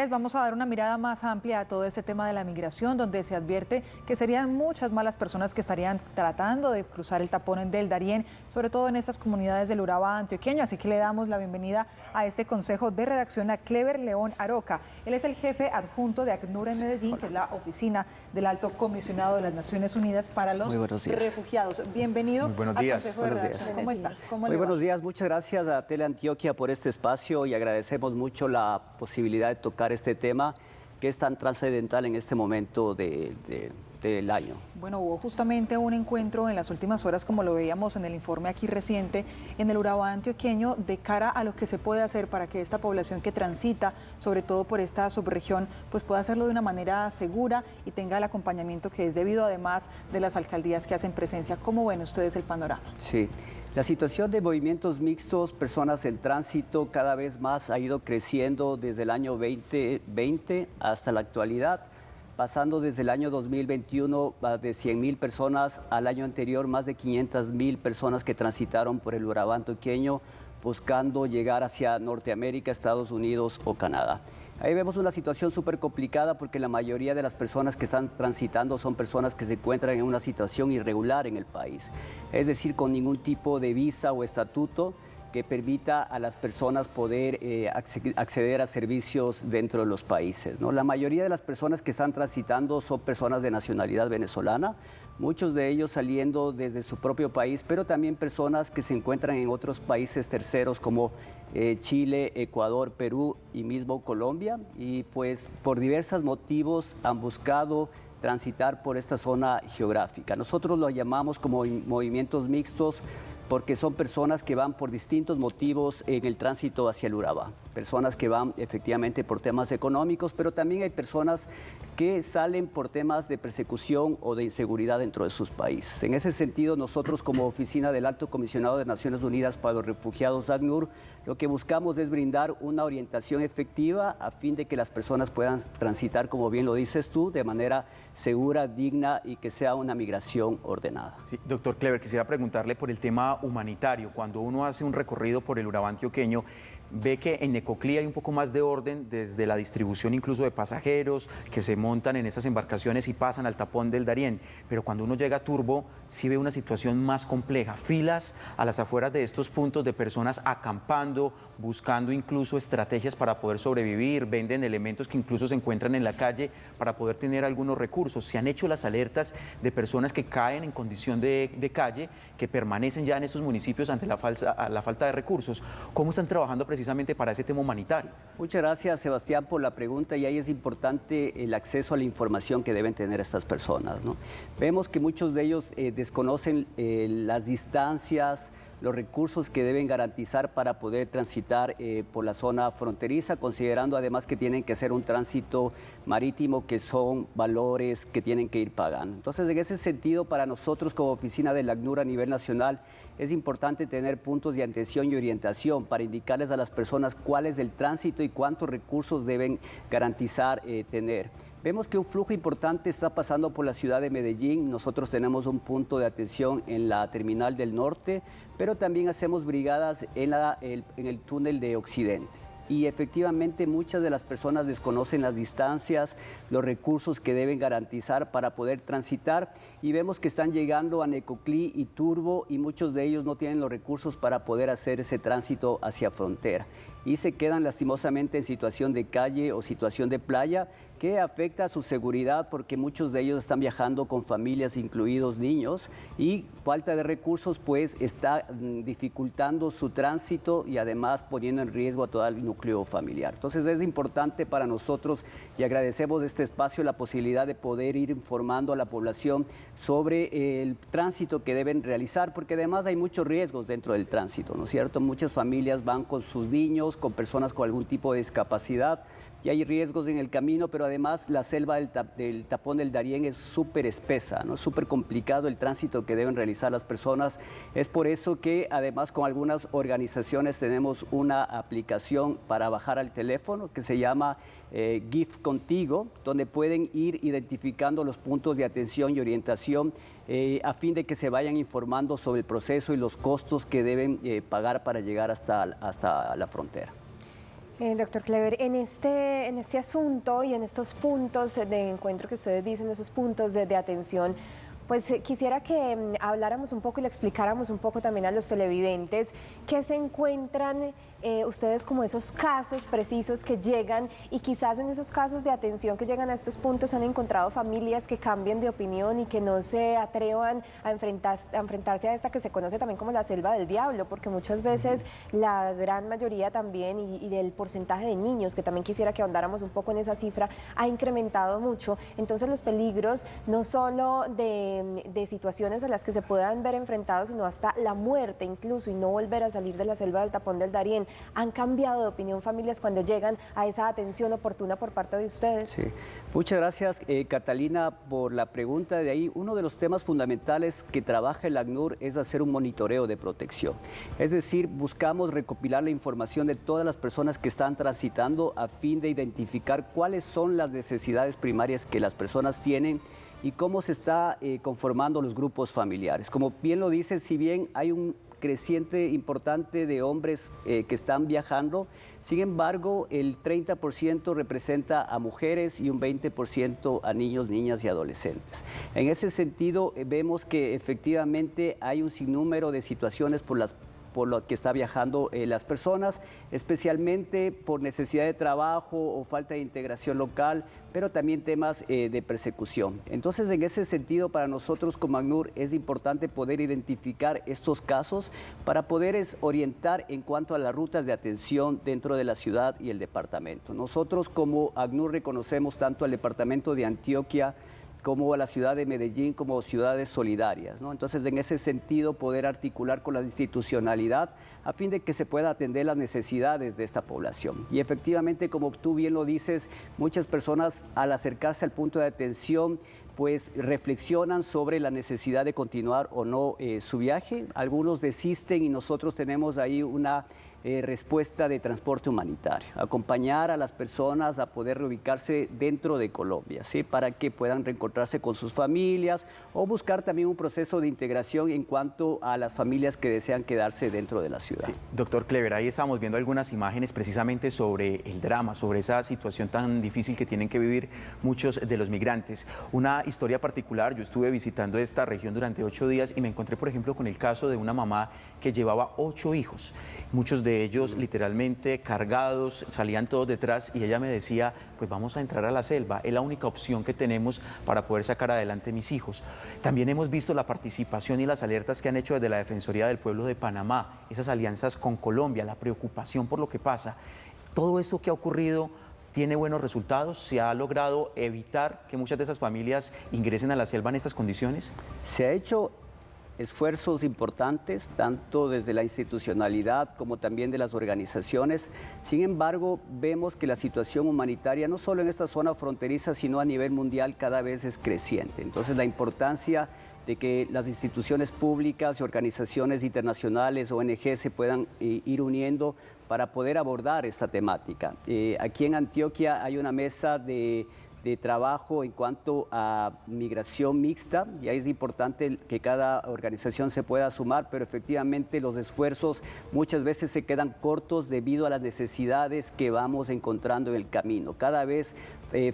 es, vamos a dar una mirada más amplia a todo este tema de la migración, donde se advierte que serían muchas más las personas que estarían tratando de cruzar el tapón del Darién, sobre todo en estas comunidades del Urabá antioqueño. Así que le damos la bienvenida a este consejo de redacción a Clever León Aroca. Él es el jefe adjunto de ACNUR en Medellín, que es la oficina del Alto Comisionado de las Naciones Unidas para los Refugiados. Bienvenido. Muy buenos al días. Consejo de Redacción. ¿Cómo está? Muy buenos días, muchas gracias a Teleantioquia por este espacio y agradecemos mucho la posibilidad de tocar este tema que es tan trascendental en este momento del año. Bueno, hubo justamente un encuentro en las últimas horas, como lo veíamos en el informe aquí reciente, en el Urabá antioqueño, de cara a lo que se puede hacer para que esta población que transita, sobre todo por esta subregión, pues pueda hacerlo de una manera segura y tenga el acompañamiento que es debido, además de las alcaldías que hacen presencia. ¿Cómo ven ustedes el panorama? Sí. La situación de movimientos mixtos, personas en tránsito, cada vez más ha ido creciendo desde el año 2020 hasta la actualidad, pasando desde el año 2021 de 100.000 personas al año anterior, más de 500.000 personas que transitaron por el Urabá antioqueño buscando llegar hacia Norteamérica, Estados Unidos o Canadá. Ahí vemos una situación súper complicada porque la mayoría de las personas que están transitando son personas que se encuentran en una situación irregular en el país, es decir, con ningún tipo de visa o estatuto que permita a las personas poder acceder a servicios dentro de los países, ¿no? La mayoría de las personas que están transitando son personas de nacionalidad venezolana, muchos de ellos saliendo desde su propio país, pero también personas que se encuentran en otros países terceros como Chile, Ecuador, Perú y mismo Colombia, y pues por diversos motivos han buscado transitar por esta zona geográfica. Nosotros lo llamamos como movimientos mixtos porque son personas que van por distintos motivos en el tránsito hacia el Urabá. Personas que van efectivamente por temas económicos, pero también hay personas que salen por temas de persecución o de inseguridad dentro de sus países. En ese sentido, nosotros como Oficina del Alto Comisionado de Naciones Unidas para los Refugiados, ACNUR, lo que buscamos es brindar una orientación efectiva a fin de que las personas puedan transitar, como bien lo dices tú, de manera segura, digna y que sea una migración ordenada. Sí, doctor Clever, quisiera preguntarle por el tema humanitario. Cuando uno hace un recorrido por el Urabá antioqueño, ve que en Necoclí hay un poco más de orden desde la distribución incluso de pasajeros que se montan en esas embarcaciones y pasan al tapón del Darién, pero cuando uno llega a Turbo sí ve una situación más compleja, filas a las afueras de estos puntos de personas acampando, buscando incluso estrategias para poder sobrevivir, venden elementos que incluso se encuentran en la calle para poder tener algunos recursos. Se han hecho las alertas de personas que caen en condición de calle, que permanecen ya en estos municipios ante la falta de recursos. ¿Cómo están trabajando precisamente para ese tema humanitario? Muchas gracias, Sebastián, por la pregunta, y ahí es importante el acceso a la información que deben tener estas personas, ¿no? Vemos que muchos de ellos desconocen las distancias, los recursos que deben garantizar para poder transitar por la zona fronteriza, considerando además que tienen que hacer un tránsito marítimo, que son valores que tienen que ir pagando. Entonces, en ese sentido, para nosotros como oficina del ACNUR a nivel nacional, es importante tener puntos de atención y orientación para indicarles a las personas cuál es el tránsito y cuántos recursos deben garantizar tener. Vemos que un flujo importante está pasando por la ciudad de Medellín. Nosotros tenemos un punto de atención en la terminal del norte, pero también hacemos brigadas en el túnel de Occidente. Y efectivamente muchas de las personas desconocen las distancias, los recursos que deben garantizar para poder transitar, y vemos que están llegando a Necoclí y Turbo y muchos de ellos no tienen los recursos para poder hacer ese tránsito hacia frontera y se quedan lastimosamente en situación de calle o situación de playa, que afecta a su seguridad porque muchos de ellos están viajando con familias, incluidos niños, y falta de recursos pues está dificultando su tránsito y además poniendo en riesgo a todo el núcleo familiar. Entonces es importante para nosotros, y agradecemos este espacio, la posibilidad de poder ir informando a la población sobre el tránsito que deben realizar, porque además hay muchos riesgos dentro del tránsito, ¿no es cierto? Muchas familias van con sus niños, con personas con algún tipo de discapacidad, y hay riesgos en el camino, pero además la selva del tapón del Darién es súper espesa, ¿no? Es súper complicado el tránsito que deben realizar las personas. Es por eso que además con algunas organizaciones tenemos una aplicación para bajar al teléfono que se llama GIF Contigo, donde pueden ir identificando los puntos de atención y orientación a fin de que se vayan informando sobre el proceso y los costos que deben pagar para llegar hasta la frontera. Doctor Clever, en este asunto y en estos puntos de encuentro que ustedes dicen, esos puntos de atención, pues quisiera que habláramos un poco y le explicáramos un poco también a los televidentes qué se encuentran ustedes como esos casos precisos que llegan y quizás en esos casos de atención que llegan a estos puntos han encontrado familias que cambien de opinión y que no se atrevan a enfrentarse a esta que se conoce también como la selva del diablo, porque muchas veces la gran mayoría también y del porcentaje de niños, que también quisiera que ahondáramos un poco en esa cifra, ha incrementado mucho. Entonces los peligros no solo de situaciones a las que se puedan ver enfrentados, sino hasta la muerte incluso y no volver a salir de la selva del Tapón del Darién. ¿Han cambiado de opinión familias cuando llegan a esa atención oportuna por parte de ustedes? Sí, muchas gracias Catalina por la pregunta. De ahí, uno de los temas fundamentales que trabaja el ACNUR es hacer un monitoreo de protección. Es decir, buscamos recopilar la información de todas las personas que están transitando a fin de identificar cuáles son las necesidades primarias que las personas tienen y cómo se está conformando los grupos familiares. Como bien lo dice, si bien hay un creciente importante de hombres que están viajando, sin embargo, el 30% representa a mujeres y un 20% a niños, niñas y adolescentes. En ese sentido, vemos que efectivamente hay un sinnúmero de situaciones por lo que está viajando las personas, especialmente por necesidad de trabajo o falta de integración local, pero también temas de persecución. Entonces, en ese sentido, para nosotros como ACNUR es importante poder identificar estos casos para poder orientar en cuanto a las rutas de atención dentro de la ciudad y el departamento. Nosotros como ACNUR reconocemos tanto al departamento de Antioquia como a la ciudad de Medellín como ciudades solidarias, ¿no? Entonces, en ese sentido, poder articular con la institucionalidad a fin de que se pueda atender las necesidades de esta población. Y efectivamente, como tú bien lo dices, muchas personas al acercarse al punto de atención pues reflexionan sobre la necesidad de continuar o no su viaje. Algunos desisten y nosotros tenemos ahí una respuesta de transporte humanitario, acompañar a las personas a poder reubicarse dentro de Colombia, ¿sí? Para que puedan reencontrarse con sus familias o buscar también un proceso de integración en cuanto a las familias que desean quedarse dentro de la ciudad. Sí, doctor Clever, ahí estamos viendo algunas imágenes precisamente sobre el drama, sobre esa situación tan difícil que tienen que vivir muchos de los migrantes. Una historia particular, yo estuve visitando esta región durante 8 días y me encontré, por ejemplo, con el caso de una mamá que llevaba 8 hijos, muchos de ellos literalmente cargados, salían todos detrás y ella me decía, pues vamos a entrar a la selva, es la única opción que tenemos para poder sacar adelante mis hijos. También hemos visto la participación y las alertas que han hecho desde la Defensoría del Pueblo de Panamá, esas alianzas con Colombia, la preocupación por lo que pasa. Todo esto que ha ocurrido tiene buenos resultados, ¿se ha logrado evitar que muchas de esas familias ingresen a la selva en estas condiciones? Se ha hecho esfuerzos importantes, tanto desde la institucionalidad como también de las organizaciones. Sin embargo, vemos que la situación humanitaria, no solo en esta zona fronteriza, sino a nivel mundial, cada vez es creciente. Entonces, la importancia de que las instituciones públicas y organizaciones internacionales, ONG, se puedan ir uniendo para poder abordar esta temática. Aquí en Antioquia hay una mesa de trabajo en cuanto a migración mixta, y ahí es importante que cada organización se pueda sumar, pero efectivamente los esfuerzos muchas veces se quedan cortos debido a las necesidades que vamos encontrando en el camino. Cada vez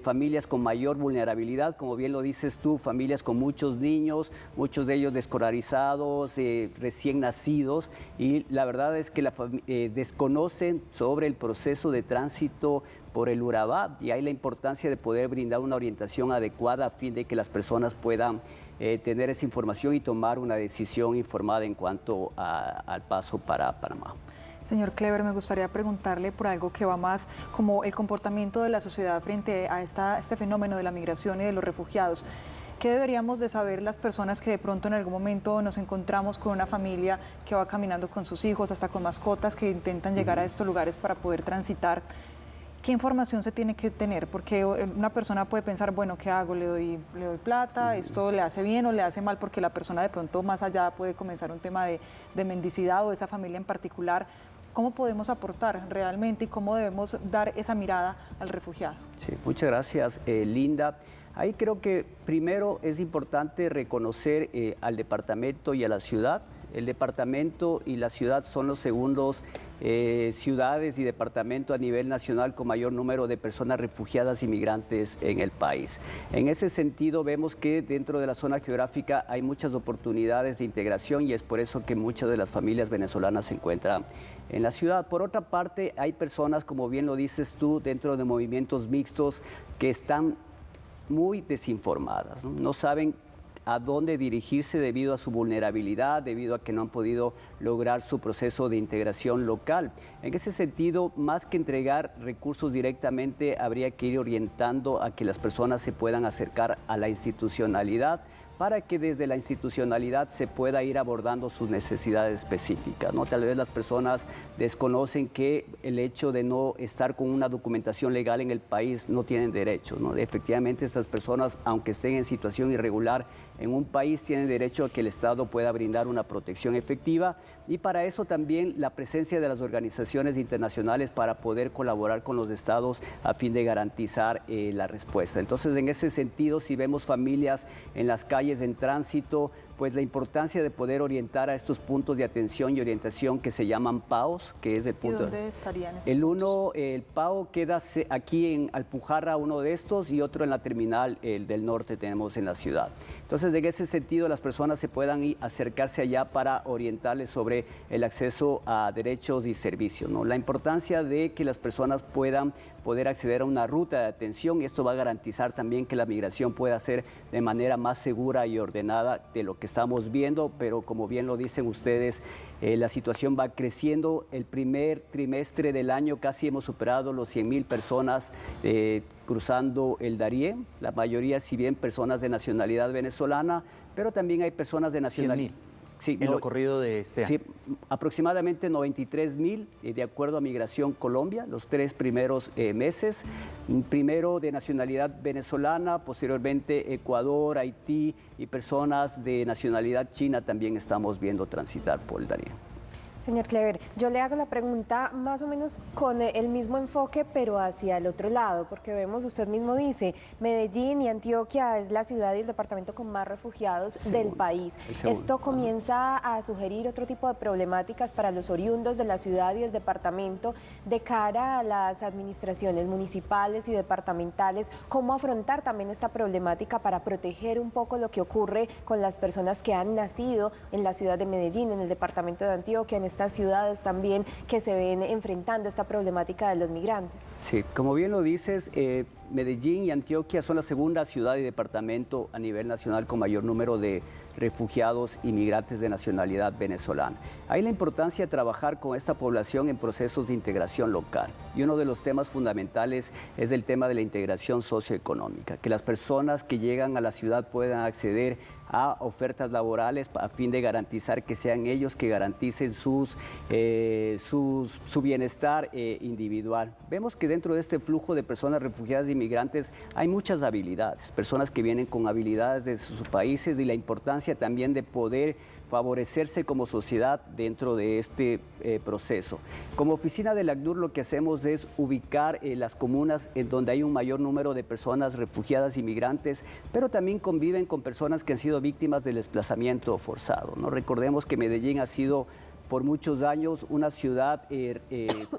familias con mayor vulnerabilidad, como bien lo dices tú, familias con muchos niños, muchos de ellos desescolarizados, recién nacidos, y la verdad es que desconocen sobre el proceso de tránsito por el Urabá, y hay la importancia de poder brindar una orientación adecuada a fin de que las personas puedan tener esa información y tomar una decisión informada en cuanto al paso para Panamá. Señor Clever, me gustaría preguntarle por algo que va más como el comportamiento de la sociedad frente a este fenómeno de la migración y de los refugiados. ¿Qué deberíamos de saber las personas que de pronto en algún momento nos encontramos con una familia que va caminando con sus hijos, hasta con mascotas, que intentan llegar a estos lugares para poder transitar? ¿Qué información se tiene que tener? Porque una persona puede pensar, bueno, ¿qué hago? ¿Le doy plata? ¿Esto le hace bien o le hace mal? Porque la persona de pronto más allá puede comenzar un tema de mendicidad o de esa familia en particular. ¿Cómo podemos aportar realmente y cómo debemos dar esa mirada al refugiado? Sí, muchas gracias, Linda. Ahí creo que primero es importante reconocer al departamento y a la ciudad. El departamento y la ciudad son los segundos ciudades y departamento a nivel nacional con mayor número de personas refugiadas y migrantes en el país. En ese sentido, vemos que dentro de la zona geográfica hay muchas oportunidades de integración y es por eso que muchas de las familias venezolanas se encuentran en la ciudad. Por otra parte, hay personas, como bien lo dices tú, dentro de movimientos mixtos que están muy desinformadas, no saben a dónde dirigirse debido a su vulnerabilidad, debido a que no han podido lograr su proceso de integración local. En ese sentido, más que entregar recursos directamente, habría que ir orientando a que las personas se puedan acercar a la institucionalidad para que desde la institucionalidad se pueda ir abordando sus necesidades específicas, ¿no? Tal vez las personas desconocen que el hecho de no estar con una documentación legal en el país no tienen derechos, ¿no? Efectivamente, estas personas, aunque estén en situación irregular en un país, tienen derecho a que el Estado pueda brindar una protección efectiva y para eso también la presencia de las organizaciones internacionales para poder colaborar con los estados a fin de garantizar la respuesta. Entonces, en ese sentido, si vemos familias en las calles en tránsito, pues la importancia de poder orientar a estos puntos de atención y orientación que se llaman PAOs, que es el punto. ¿Y dónde estarían estos puntos? El PAO queda aquí en Alpujarra, uno de estos, y otro en la terminal del norte tenemos en la ciudad. Entonces, en ese sentido, las personas se puedan acercarse allá para orientarles sobre el acceso a derechos y servicios, ¿no? La importancia de que las personas puedan poder acceder a una ruta de atención y esto va a garantizar también que la migración pueda ser de manera más segura y ordenada de lo que estamos viendo, pero como bien lo dicen ustedes, la situación va creciendo. El primer trimestre del año casi hemos superado los 100,000 personas cruzando el Darién, la mayoría si bien personas de nacionalidad venezolana, pero también hay personas de nacionalidad. 100,000. Sí, en lo corrido de este año. Sí, aproximadamente 93,000 de acuerdo a Migración Colombia, los 3 primeros meses. Primero de nacionalidad venezolana, posteriormente Ecuador, Haití y personas de nacionalidad china también estamos viendo transitar por el Darién. Señor Clever, yo le hago la pregunta más o menos con el mismo enfoque, pero hacia el otro lado, porque vemos, usted mismo dice, Medellín y Antioquia es la ciudad y el departamento con más refugiados del país. Esto comienza a sugerir otro tipo de problemáticas para los oriundos de la ciudad y el departamento de cara a las administraciones municipales y departamentales, cómo afrontar también esta problemática para proteger un poco lo que ocurre con las personas que han nacido en la ciudad de Medellín, en el departamento de Antioquia, en estas ciudades también que se ven enfrentando esta problemática de los migrantes. Sí, como bien lo dices, Medellín y Antioquia son la segunda ciudad y departamento a nivel nacional con mayor número de refugiados y migrantes de nacionalidad venezolana. Hay la importancia de trabajar con esta población en procesos de integración local y uno de los temas fundamentales es el tema de la integración socioeconómica, que las personas que llegan a la ciudad puedan acceder a ofertas laborales a fin de garantizar que sean ellos que garanticen su bienestar individual. Vemos que dentro de este flujo de personas refugiadas y migrantes hay muchas habilidades, personas que vienen con habilidades de sus países y la importancia también de poder favorecerse como sociedad dentro de este proceso. Como oficina del ACNUR lo que hacemos es ubicar las comunas en donde hay un mayor número de personas refugiadas y migrantes, pero también conviven con personas que han sido víctimas del desplazamiento forzado, ¿no? Recordemos que Medellín ha sido por muchos años una ciudad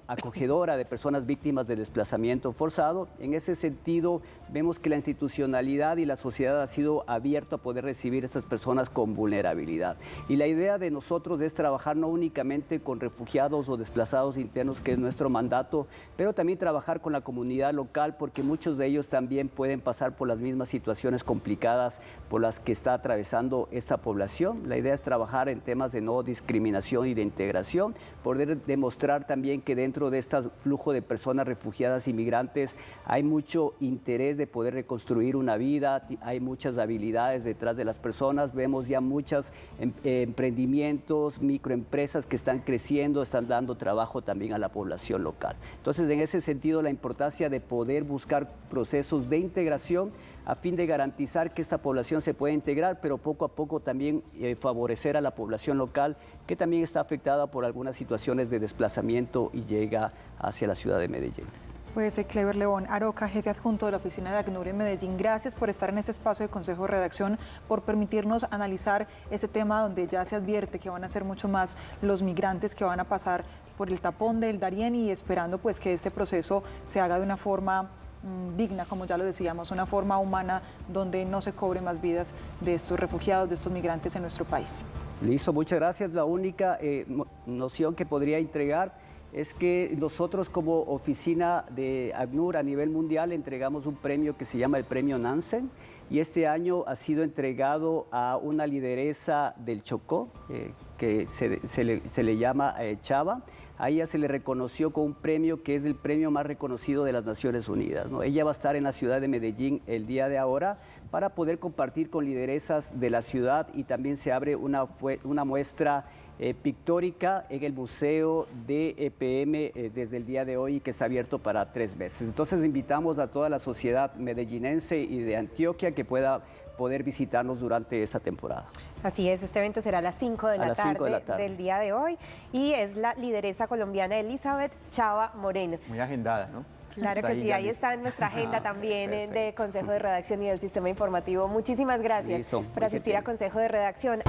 acogedora de personas víctimas de desplazamiento forzado. En ese sentido, vemos que la institucionalidad y la sociedad ha sido abierta a poder recibir a estas personas con vulnerabilidad. Y la idea de nosotros es trabajar no únicamente con refugiados o desplazados internos, que es nuestro mandato, pero también trabajar con la comunidad local, porque muchos de ellos también pueden pasar por las mismas situaciones complicadas por las que está atravesando esta población. La idea es trabajar en temas de no discriminación y de integración, poder demostrar también que dentro de este flujo de personas refugiadas y migrantes hay mucho interés de poder reconstruir una vida, hay muchas habilidades detrás de las personas, vemos ya muchos emprendimientos, microempresas que están creciendo, están dando trabajo también a la población local. Entonces, en ese sentido, la importancia de poder buscar procesos de integración a fin de garantizar que esta población se pueda integrar, pero poco a poco también favorecer a la población local que también está afectada por algunas situaciones de desplazamiento y llega hacia la ciudad de Medellín. Pues Clever León Aroca, jefe adjunto de la oficina de ACNUR en Medellín, gracias por estar en este espacio de Consejo de Redacción, por permitirnos analizar ese tema donde ya se advierte que van a ser mucho más los migrantes que van a pasar por el tapón del Darién y esperando pues que este proceso se haga de una forma digna, como ya lo decíamos, una forma humana donde no se cobre más vidas de estos refugiados, de estos migrantes en nuestro país. Listo, muchas gracias. La única noción que podría entregar es que nosotros como oficina de ACNUR a nivel mundial entregamos un premio que se llama el Premio Nansen y este año ha sido entregado a una lideresa del Chocó que se le llama Chava. A ella se le reconoció con un premio que es el premio más reconocido de las Naciones Unidas, ¿no? Ella va a estar en la ciudad de Medellín el día de ahora para poder compartir con lideresas de la ciudad y también se abre una muestra pictórica en el Museo de EPM desde el día de hoy que está abierto para 3 meses. Entonces invitamos a toda la sociedad medellinense y de Antioquia que pueda poder visitarnos durante esta temporada. Así es, este evento será a las 5 de la tarde del día de hoy y es la lideresa colombiana Elizabeth Chava Moreno. Muy agendada, ¿no? Claro que sí, ahí está en nuestra agenda también de Consejo de Redacción y del Sistema Informativo. Muchísimas gracias por asistir a Consejo de Redacción.